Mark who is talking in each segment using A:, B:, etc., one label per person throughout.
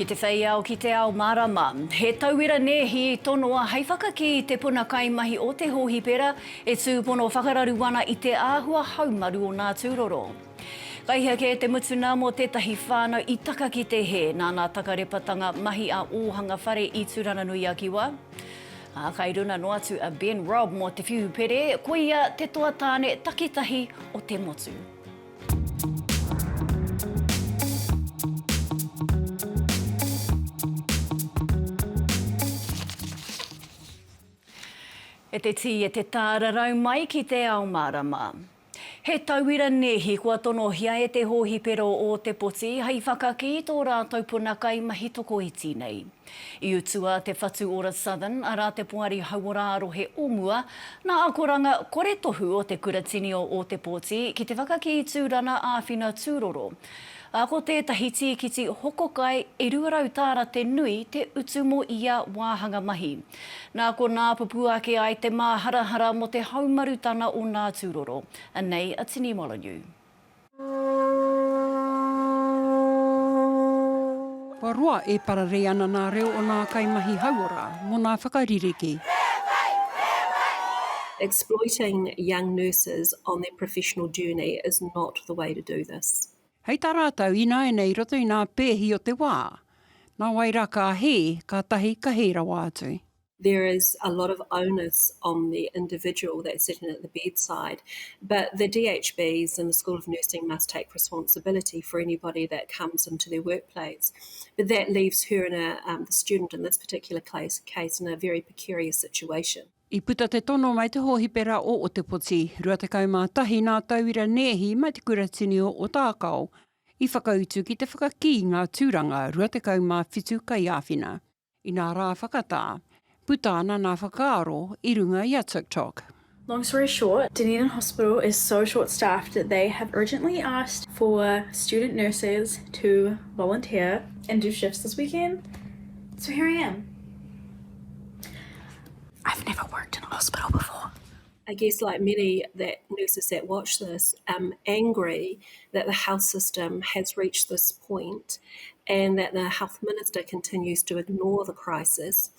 A: Ki te whei au ki Te Ao Mārama, he tauira nēhi i tonoa hei whakakī i te puna kaimahi o te hōhipera e tūpono whakararu wana i te āhua haumaru o nā tūroro. Kaihia ke te mutunga mo tētahi whānau i taka ki te he, nāna takarepatanga mahi a ōhanga whare i Tūranganui a Kiwa. Kai runa no atu a Ben Robb mo te whiu pere, ko ia te toa tāne takitahi o te motu. E te ti e te tārarau mai ki Te Ao Mārama. He tauira nēhi kua tonohia e te hōhipera o te poti hei whakakī tō rātou puna kaimahi toko iti nei. I utua te whatu ora Southern a rā te puari haumaru he omua nā akoranga kore tohu o te kuratini o te poti ki te whakakī tūrana āwhina tūroro. Ko tētahi tīkiti hokokai e ruarau tāra te nui te utu mo ia wāhanga mahi. Nā ko nā pupuake ai te māharahara mo te haumaru tana o nā tūroro. Anei a tini molonyu.
B: Parua e parare ana nā reo o nā kaimahi hauora mo nā whakaririki.
C: Exploiting young nurses on their professional journey is not the way to do this.
B: Hei tā rātau ina e nei roto i nā pēhi o te wā. Nā waira ka he, ka tahi ka hera wātu.
C: There is a lot of onus on the individual that's sitting at the bedside, but the DHBs and the School of Nursing must take responsibility for anybody that comes into their workplace. But that leaves her and the student in this particular case in a very precarious situation.
B: I puta te tono mai te hōhipera o te poti, rua te kaumātahi nā tauira nēhi mai te kuratini o tākau, i whakautu ki te whakakī ngā tūranga rua te kaumāwhitu kai āwhina. I nā rā whakatā, puta ana nā whakaaro i runga i a TikTok.
D: Long story short, Dunedin Hospital is so short-staffed that they have urgently asked for student nurses to volunteer and do shifts this weekend. So here I am. I've never worked in a hospital before.
C: I guess like many nurses that watch this, angry that the health system has reached this point and that the health minister continues to ignore the crisis,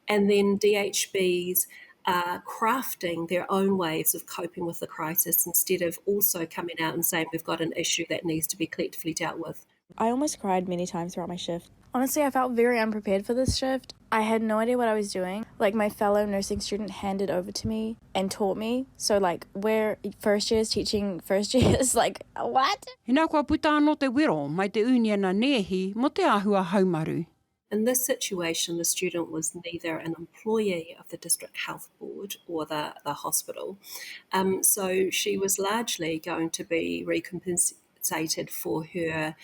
C: and then DHBs are crafting their own ways of coping with the crisis instead of also coming out and saying we've got an issue that needs to be collectively dealt with.
E: I almost cried many times throughout my shift. Honestly, I felt very unprepared for this shift. I had no idea what I was doing. Like, my fellow nursing student handed over to me and taught me. So, like, we're first years teaching first years, like, what?
B: Hina kua puta anō te wero mai te uniana nēhi mo te āhua haumaru.
C: In this situation, the student was neither an employee of the District Health Board or the hospital. So she was largely going to be recompensated for her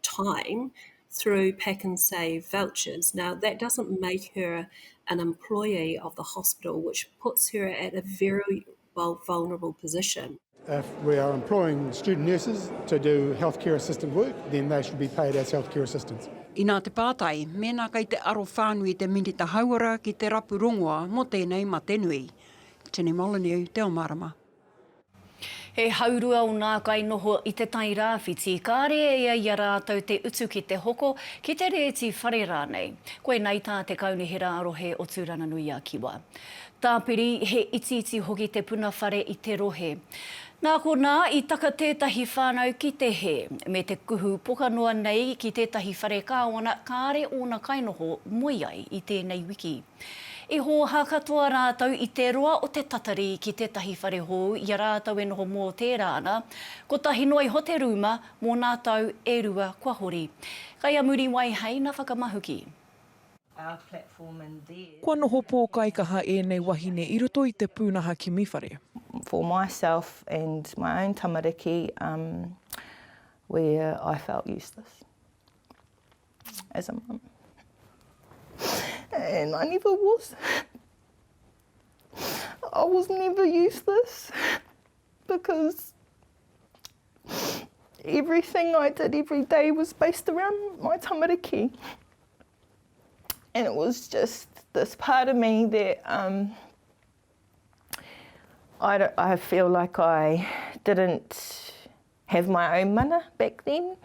C: time through pack and save vouchers. Now, that doesn't make her an employee of the hospital, which puts her at a very vulnerable position.
F: If we are employing student nurses to do healthcare assistant work, then they should be paid as healthcare assistants.
B: I nā te pātai, mēnā kai te aro whānui te minita hauara ki te rapu rongoa mo tēnei matenui. Tēnei Moloneu, Te Ao Mārama.
A: He haurua o nā kai noho i te tai rāwhiti, ka rea ia i a rātou te utu ki te hoko, ki te reti whare rānei. Koe nei tā te kaunihera arohe o Tūranganui a Kiwa. Tāpiri he iti hoki te puna whare i te rohe. Nā ko nā i taka tētahi whānau ki te he, me te kuhu pokanoa nei ki tētahi whare kāwana, ka are o nā kainoho moiai i tēnei wiki. I hōha katoa rātou i te roa o te tatari ki tētahi whare hou i a rātou e noho mō tērā ana, ko tahi noi hote ruma mō nā tau e rua kua hori. Kai a muri wai hei na whakamahuki.
G: Kua noho pōkaikaha e nei wahine i roto i te pūnaha ki miwhare.
H: For myself and my own tamariki, where I felt useless as a mum. And I never was. I was never useless because everything I did every day was based around my tamariki. And it was just this part of me that I feel like I didn't have my own mana back then,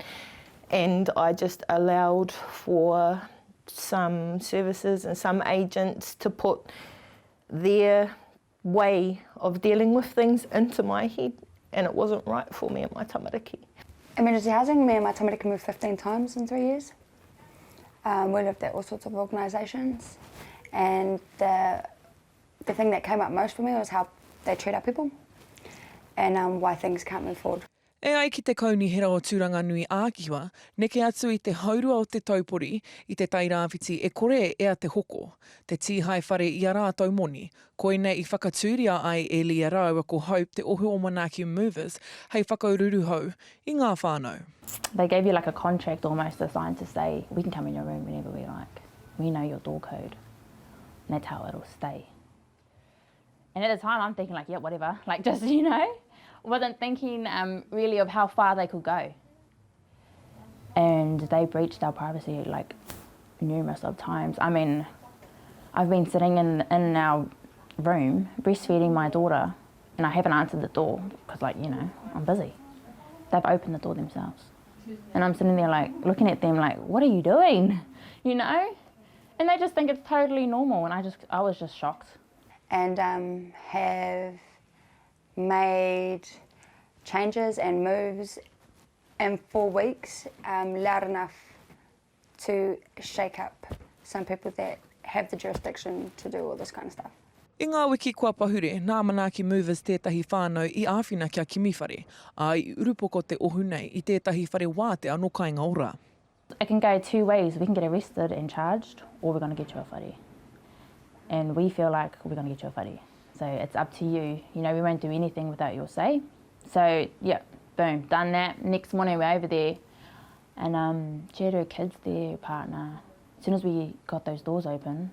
H: And I just allowed for some services and some agents to put their way of dealing with things into my head, and it wasn't right for me and my tamariki.
I: Emergency housing, me and my tamariki moved 15 times in 3 years. We lived at all sorts of organisations, and the thing that came up most for me was how they treat our people and why things can't move forward.
G: E ai ki te kaunihera o Tūranganui a Kiwa, neke atu i te haurua o te taupori i te tairāwhiti e kore ea te hoko. Te tīhai whare i a rātou moni, koina i whakatūria ai e lia rau ko Hope te ohu o Manaki Movers, hei whakaururu hau i ngā whānau.
E: They gave you like a contract almost, a sign to say, we can come in your room whenever we like. We know your door code. And that's how it'll stay. And at the time I'm thinking like, yeah, whatever, like just, you know, wasn't thinking really of how far they could go. And they breached our privacy like numerous of times. I mean, I've been sitting in our room breastfeeding my daughter and I haven't answered the door because, like, you know, I'm busy. They've opened the door themselves. And I'm sitting there like looking at them like, what are you doing? You know? And they just think it's totally normal, and I was just shocked.
I: And have made changes and moves in 4 weeks, loud enough to shake up some people that have the jurisdiction to do all this kind of stuff.
G: I ngā wiki kua pahure, nā Manaki Movers tētahi whānau i āwhina kia kimiwhare, a i urupoko te ohu nei i tētahi whare wā te anō kāinga ora.
E: It can go 2 ways. We can get arrested and charged, or we're going to get you a whare. And we feel like we're going to get you a whare. So it's up to you. You know, we won't do anything without your say. So, yeah, boom, done that. Next morning we're over there, and she had her kids there, partner. As soon as we got those doors open,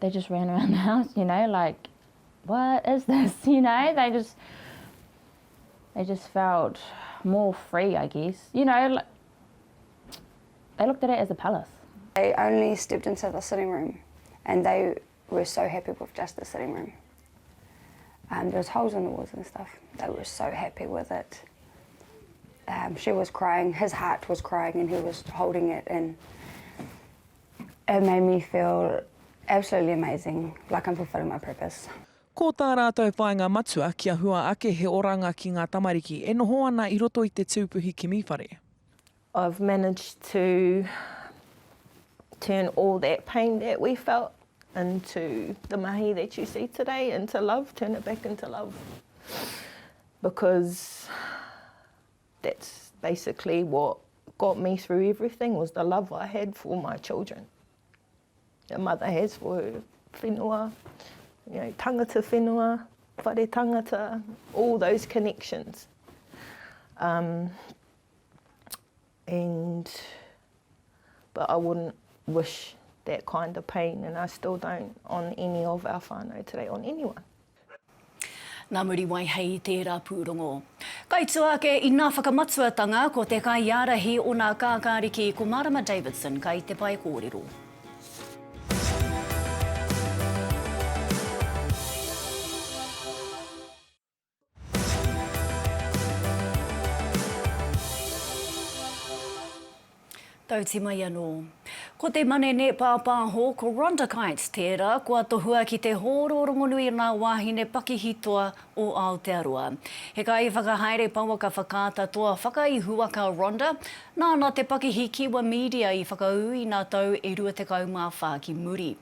E: they just ran around the house, you know, like, what is this, you know? They just felt more free, I guess. You know, like, they looked at it as a palace.
I: They only stepped into the sitting room, and they were so happy with just the sitting room. There was holes in the walls and stuff. They were so happy with it. She was crying, his heart was crying, and he was holding it, and it made me feel absolutely amazing, like I'm fulfilling my purpose.
G: Ko tā rātou whāinga matua kia hua ake he oranga ki ngā tamariki e noho ana I roto I te tūpuhi kimiwhare.
H: I've managed to turn all that pain that we felt into the mahi that you see today, into love, turn it back into love. Because that's basically what got me through everything, was the love I had for my children. A mother has for her whenua, you know, tangata whenua, whare tangata, all those connections. But I wouldn't wish that kind of pain, and I still don't, on any of our whānau today, on anyone.
A: Nā muri mai hei tērā pūrongo. Kai tuake I ngā whakamatuatanga ko te kai iarahi o ngā kākāriki ko Mārama Davidson kai te pai kōrero. Tau te mai anō. Ko te manene pāpāho ko Rhonda Kites tērā, kua tohua ki te hōrorongonui nā wāhine pakihitoa o Aotearoa. He kai whakahaere pauaka whakāta toa whakaihuaka Rhonda, nāna te pakihi Kiwa media I whakaui nā tau e 24 ki muri.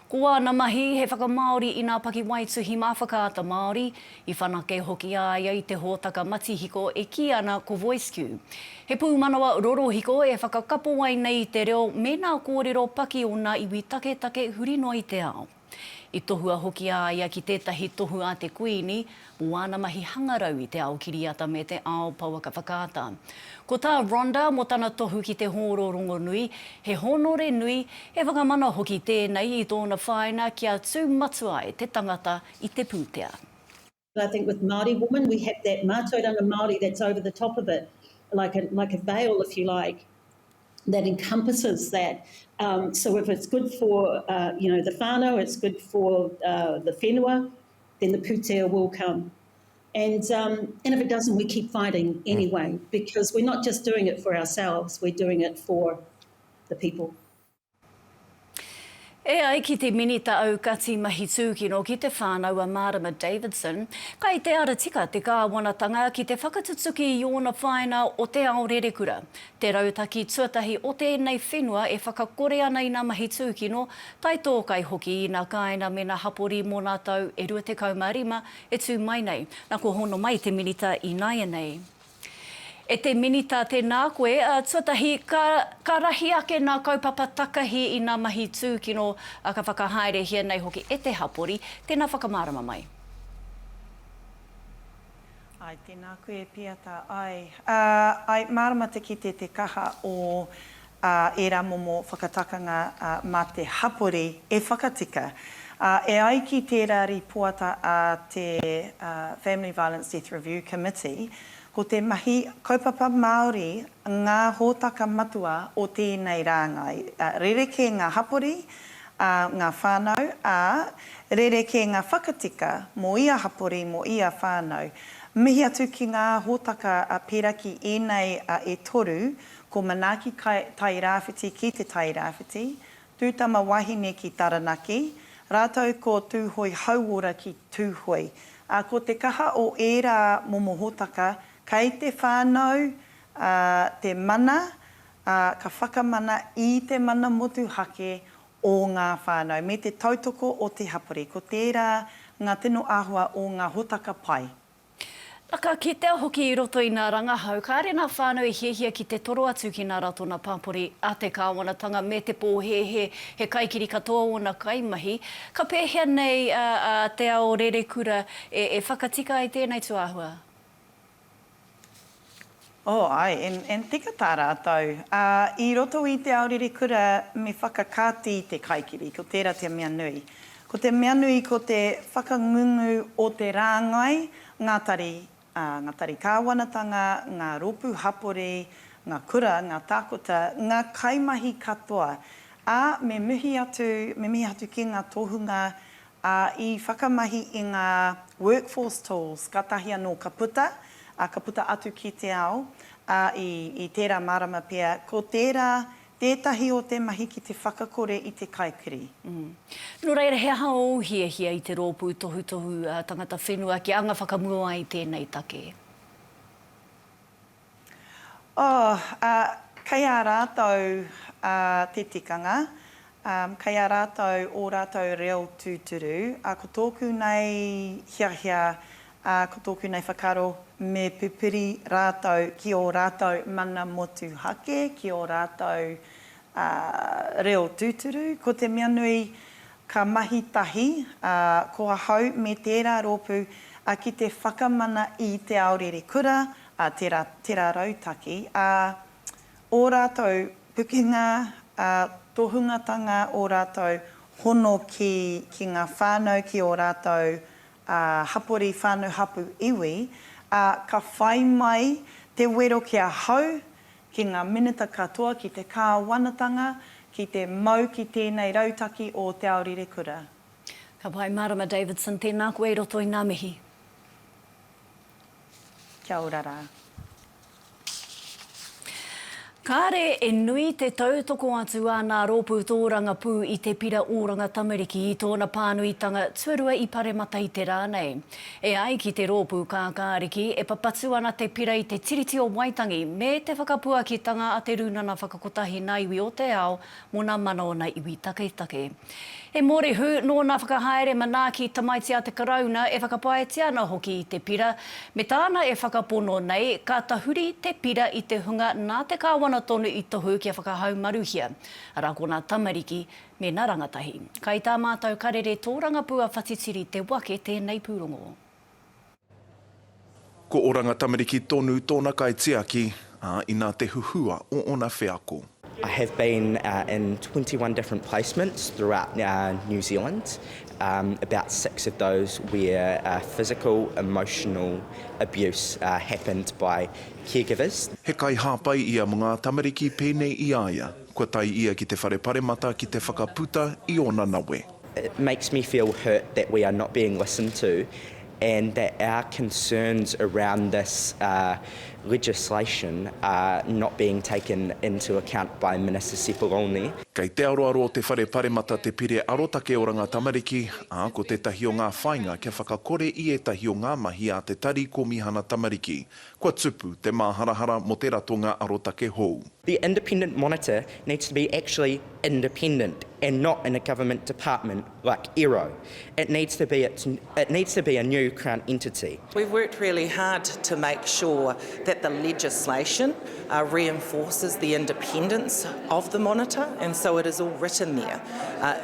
A: Kua na mahi he whakamaori I nā paki waituhi mā whakaata Māori, I whanake hoki aia I te hōtaka matihiko e ki ana ko Voice Q. He pūmanawa rorohiko e whakakapo ai nei te reo me nā kōrero paki o nā iwi take hurino I te ao. I tohua hoki aia ki tētahi tohu a te kuini, mo āna mahi hangarau I te ao kiriata me te ao pauaka whakaata. Ko tā Rhonda mo tana tohu ki te Tūranganui, he honore nui e whakamana hoki tēnei I tōna whaina kia tū matua ai te tangata I te pūtea.
J: I think with Māori woman, we have that mātauranga Māori that's over the top of it, like a veil, if you like, that encompasses that. So if it's good for, the whānau, it's good for the whenua, then the pūtea will come. And if it doesn't, we keep fighting anyway, because we're not just doing it for ourselves, we're doing it for the people.
A: E ai ki te minita au kati mahi tūkino ki te whānau a Mārama Davidson, kai te ara tika te kāwanatanga ki te whakatutsuki i ōna whaina o te ao rerekura. Te rautaki tuatahi o tēnei whenua e whakakore ana i nā mahi tūkino, tai tō kai hoki i nā kāina me nā hapori mō nā tau e 25 e tū mai nei. Nā ko hono mai te minita i naia nei. E te minita tēnā koe, tuatahi, ka rahi ake nā kaupapa takahi i nā mahi tūkino ka whakahaere hia nei hoki e te hapori, tēnā whakamārama mai.
K: Ai, tēnā koe piata ai. Ai, mārama te ki te kaha o e rā momo whakatakanga mā te hapori e whakatika. E ai ki tērā ripoata te Family Violence Death Review Committee, ko te mahi kaupapa Māori ngā hōtaka matua o tēnei rāngai. Rereke ngā hapori, ngā whānau, rereke ngā whakatika mō ia hapori, mō ia whānau. Mihi atu ki ngā hōtaka peraki enei e toru, ko manaaki tai rāwhiti ki te tai rāwhiti, tūtama wahine ki taranaki, rātau ko tūhoi hauora ki tūhoi. Ko te kaha o ērā momo hōtaka, kei te whānau, te mana, ka whakamana i te mana motu hake o ngā whānau, me te tautoko o te hapori, ko tērā ngā tino āhua o ngā hōtaka pai.
A: Taka, ki te hoki i roto i nā rangahau, ka are nā whānau e hiehia ki te toro atu ki nā rato nā pāpori a te kāwanatanga me te pōhehe he kaikiri katoa o nā kaimahi. Ka pēhea nei te ao rerekura e whakatika i tēnei tu āhua?
K: Ai, en tika tā rātou. I roto i te ao rerekura me whakakāti te kaikiri, ko tērā te mea nui. Ko te mea nui ko te whakangungu o te rāngai, ngātari kāwanatanga, ngā ropu hapori, ngā kura, ngā tākota, ngā kaimahi katoa. Me mihi atu ki ngā tohunga i whakamahi i ngā workforce tools, ka tahi anō ka puta atu ki te ao, i tērā mārama pia, ko tētahi o te mahi ki te whakakore i te kaikiri.
A: No reira, he hao hia i te rōpū tohu tangata whenua ki anga whakamua i tēnei take?
K: Kei a rātou te tikanga, kei a rātou o rātou reo tūturu, ko tōku nei hiahia, ko tōku nei whakaro me pupuri rātou ki o rātou mana motu hake, ki o rātou reo tūturu. Ko te mea nui ka mahi tahi, ko a hau me tērā rōpū ki te whakamana i te ao rerekura, tērā rautaki. O rātou pukinga, tohungatanga o rātou hono ki ngā whānau ki o rātou hapori whānau hapu iwi, ka whai mai te wero kia hau ki ngā minita katoa, ki te kāwanatanga, ki te mau ki tēnei rautaki o te ao rerekura.
A: Ka pai Mārama Davidson, tēnā koe i roto i ngā mihi.
K: Kia ora rā.
A: Kāre e nui te tautoko atu a nā rōpū tōranga pū i te pira ōranga tamariki i tōna pānuitanga tuarua i paremata i te rānei. E ai ki te rōpū kākāriki e papatu ana te pira i te tiriti o Waitangi me te whakapuakitanga a te runana whakakotahi nā iwi o te ao mō nā mana o nā iwi takitahi. E mōre hu nō nā whakahaere manaaki tamaiti a te karauna e whakapaetia ana hoki i te pira. Me tāna e whakapono nei, ka tahuri te pira i te hunga nā te kāwana tonu i tohu kia whakahaumaru hia. Ara ko nā tamariki me nā rangatahi. Kai tā mātou karere tōranga pua whatitiri te wake tēnei pūrongo.
L: Ko oranga tamariki tonu tōna kaitiaki i nā te huhua o ona wheako.
M: I have been in 21 different placements throughout New Zealand, about 6 of those where physical, emotional abuse happened by caregivers.
L: He kai hāpai ia mga tamariki pēnei i aia, kua tai ia ki te whare paremata ki te whakaputa i ona nawe.
M: It makes me feel hurt that we are not being listened to and that our concerns around this legislation are not being taken into account by Minister Sepuloni.
L: Kei te aroaro o te whare paremata te pire arotake o ranga tamariki, a ko te tahi o ngā whainga kia whakakore I e tahi o ngā mahi a te tari ko mihana tamariki. Kua tupu te māharahara mo te ratonga arotake hou.
M: The independent monitor needs to be actually independent and not in a government department like ERO. It needs to be a new Crown entity.
N: We've worked really hard to make sure that the legislation reinforces the independence of the monitor, and so it is all written there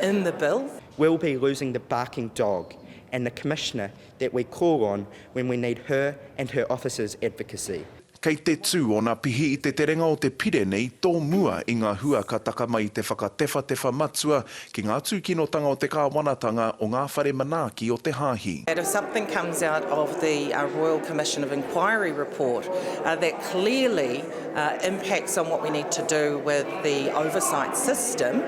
N: in the bill.
M: We'll be losing the barking dog and the commissioner that we call on when we need her and her officer's advocacy.
L: Kei te tū o ngā pihi I te terenga o te pire nei tō mua I ngā hua ka taka mai te whakatefa matua ki ngā tūkinotanga o te kāwanatanga o ngā whare manaaki o te hāhi.
N: And if something comes out of the Royal Commission of Inquiry report that clearly impacts on what we need to do with the oversight system,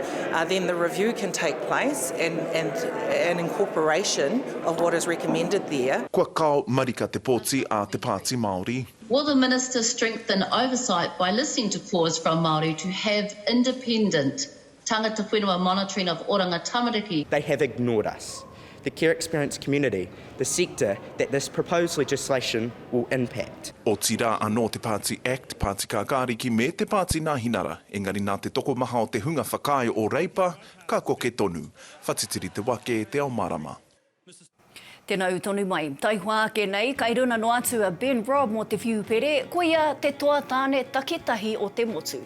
N: then the review can take place and an incorporation of what is recommended there.
L: Kua kao marika te pōti a te Pāti Māori.
O: Will the Minister strengthen oversight by listening to calls from Māori to have independent tangata whenua monitoring of ōranga tamariki?
M: They have ignored us, the care experience community, the sector that this proposed legislation will impact.
L: O tira anō te Pāti Act, Pāti Kākāriki me te Pāti Nāhinara, engari nā te toko maha o te hunga whakae o reipa, ka koke tonu. Whatitiri te wake Te Ao Mārama.
A: Tēnā tonu mai. Taihua ake nei, kai runa no atu a Ben Robb mo te whiu pere, ko ia te toa tāne takitahi o te motu.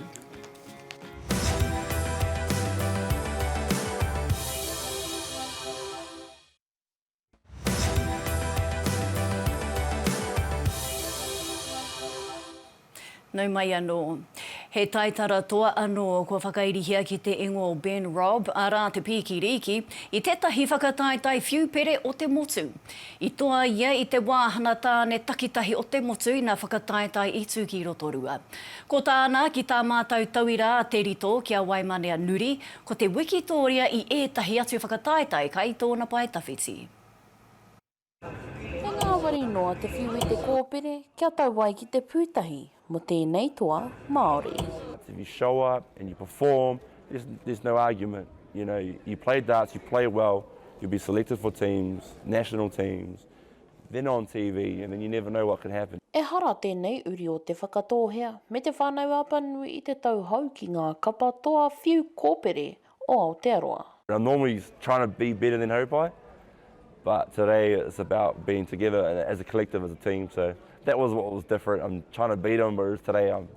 A: Nau mai anō. He taitara toa anō kua whakairihia ki te ingo o Ben Robb, arā te pīkiriki, I tētahi whakataitai whiu pere o te motu. I toa ia I te wāhana tāne takitahi o te motu I nā whakataitai I tūki rotorua. Ko tāna ki tā mātou tauira a te rito kia Waimanea Nuri, ko te wikitoria I ētahi atu whakataitai kai tōna pai tawhiti.
P: He ngā wari noa te whiu I te kōpere, kia tau wai ki te pūtahi, mo tēnei toa Māori.
Q: If you show up and you perform, there's no argument. You know, you play darts, you play well, you'll be selected for teams, national teams, then on TV, and then you never know what could happen.
P: E hara tēnei uri o te whakatōhea, me te whānau apanui I te tauhau ki ngā kapa toa whiu kōpere o Aotearoa.
Q: I'm normally trying to be better than hōpai, but today it's about being together as a collective, as a team, so that was what was different. I'm trying to beat him, whereas today I'm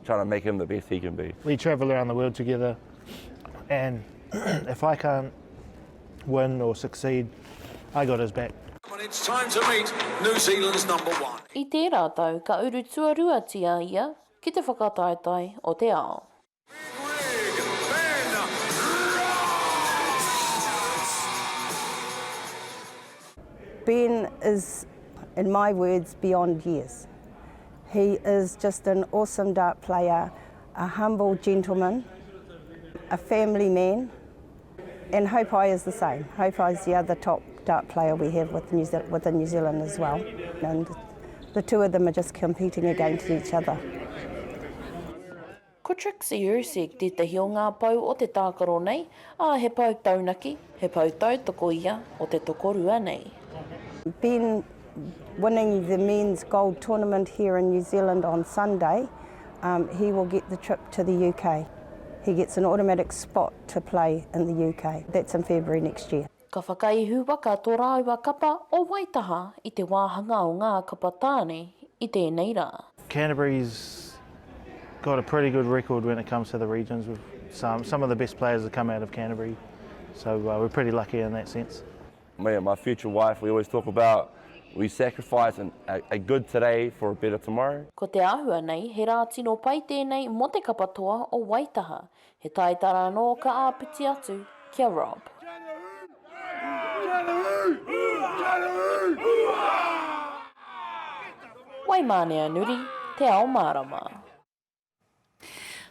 Q: trying to make him the best he can be.
R: We travel around the world together, and if I can't win or succeed, I got his back.
S: Come on, it's time to meet New Zealand's #1.
P: I tērā tau, ka uru tuarua tia ia ki te whakataitai o te ao.
T: Ben is, in my words, beyond years. He is just an awesome dart player, a humble gentleman, a family man, and Hōpai is the same. Hōpai is the other top dart player we have within New Zealand as well. And the two of them are just competing against each other.
P: Ko Trixie Ursig tētahi o ngā pau o te tākaro nei, he pau taunaki, he pau tautoko ia o te tokorua nei.
T: Ben winning the men's gold tournament here in New Zealand on Sunday, he will get the trip to the UK. He gets an automatic spot to play in the UK. That's in February next year.
P: Ka whakaihu waka tō rāua kapa o Waitaha I te wāhanga o ngā kapa tāne I tēnei rā.
R: Canterbury's got a pretty good record when it comes to the regions. With some of the best players that come out of Canterbury, so we're pretty lucky in that sense.
Q: Me and my future wife, we always talk about we sacrifice a good today for a better tomorrow.
P: Ko te āhua nei, he rā tino pai tēnei mo te kapatoa o Waitaha. He taitara anō ka āpiti atu kia Robb. Waimanea Nuri, Te Ao Mārama.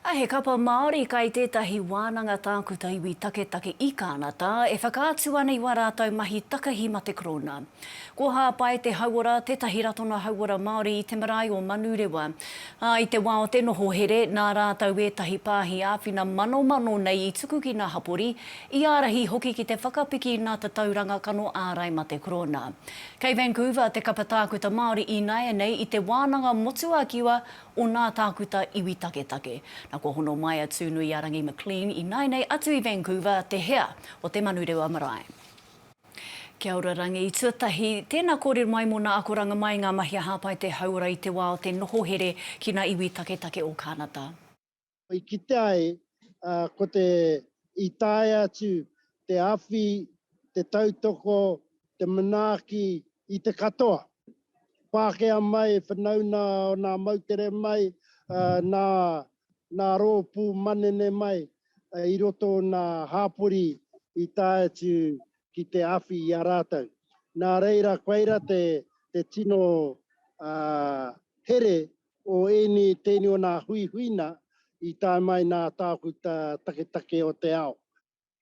A: He kapa Māori kai tētahi wānanga tākuta iwi takitaki I kānata, e whakaatu ana I wā rātou mahi takahi ma te korona. Ko hāpai te hauara, tētahi ratona hauara Māori I te marae o Manurewa. I te wā o te noho here, nā rātou ētahi pāhi āwhina mano nei I tuku ki ngā hapori, I ārahi hoki ki te whakapiki nā te tauranga kano ārai ma te korona. Kei Vancouver, te kapa tākuta Māori I nei I te wānanga motu a Kiwa o nā tākuta iwi taketake. Nā ko hono mai a tūnui arangi McLean I nei atu I Vancouver, te hea o te Manurewa marae. Kia ora rangi I tuatahi, tēnā kōrero mai mō nā akoranga mai ngā mahi a hāpai te haura I te wā o te noho here ki ngā iwi taketake o Kānata.
U: I ki te ai, ko te I tae atu, te awhi, te tautoko, te manaaki I te katoa. Pākea mai, whanauna o nā mautere mai, nā rōpū manene mai, I roto nā hāpori I tae atu ki te awhi I a rātou. Nā reira koeira te tino here o tēni o nā huihuina I tae mai nā tākuta takitake o te ao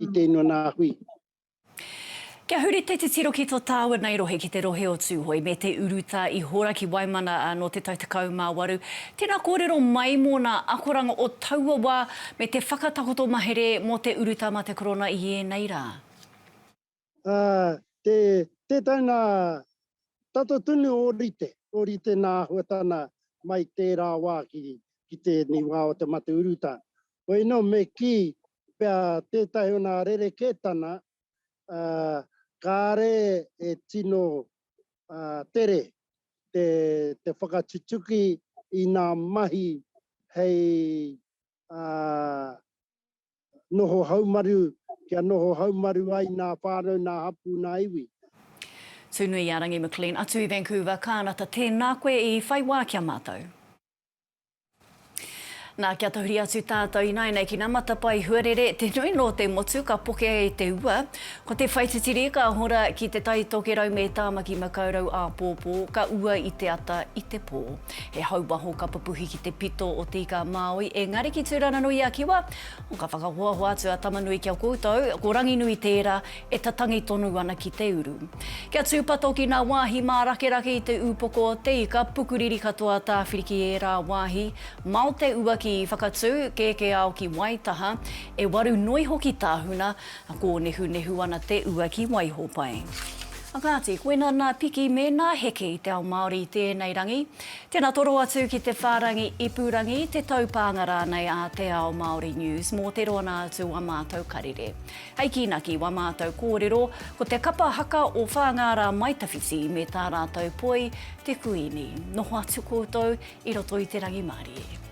U: I tēni o nā hui.
A: Kia huri te tiro ki tō tāua nei rohe ki te rohe o tūhoi me te uruta I hora ki Waimana no te tau mā waru. Tēnā kōrero mai mō nā akoranga o taua wā me te whakatakoto mahere mō te uruta ma te korona I nei rā?
U: Tētai nā tato tunu o rite nā huatana mai tērā wā ki te niwa o te mate uruta. Koe no me ki pia tētai o nā rere kētana, kāre e tino tere te whakatutuki I nā mahi hei noho haumaru, kia noho haumaru ai nā whānau, nā hapu, nā iwi.
A: Tūnui arangi McLean, atu I Vancouver, Kānata, tēnā koe I whai wā kia mātou. Nā kia tahuri atu tātou I nei ki ngā matapai huarere, te nui no te motu ka poke e te ua. Ko te whaititiri ka hora ki te tai tokerau me tāmaki makaurau a pōpō, ka ua I te ata I te pō. He hauwaho ka papuhi ki te pito o tika Māui, e ngari ki Tūranganui a Kiwa, o ka whakahoahoa atu a tamanui kia koutou, ko rangi nui tērā e tatangi tonu ana ki te uru. Kia tūpato ki ngā wāhi mā rakerake I te upoko o te ika, pukuriri katoa tāwhiriki e rā wāhi, mau te ua ki whakatū, ke ao ki waitaha, e waru noi hoki tāhuna, ko nehu ana te ua ki waihopai. Akāti, koena nā piki me nā heke I te ao Māori I tēnei rangi. Tēnā toro atu ki te whārangi ipurangi, te taupāngara nei a Te Ao Māori News, mō te roa nā atu wā mātou karire. Hei kinaki wā mātou kōrero, ko te kapa haka o whāngara maitawhiti me tā rātou poi, te kuini. Noho atu koutou, I roto I te rangi Māori.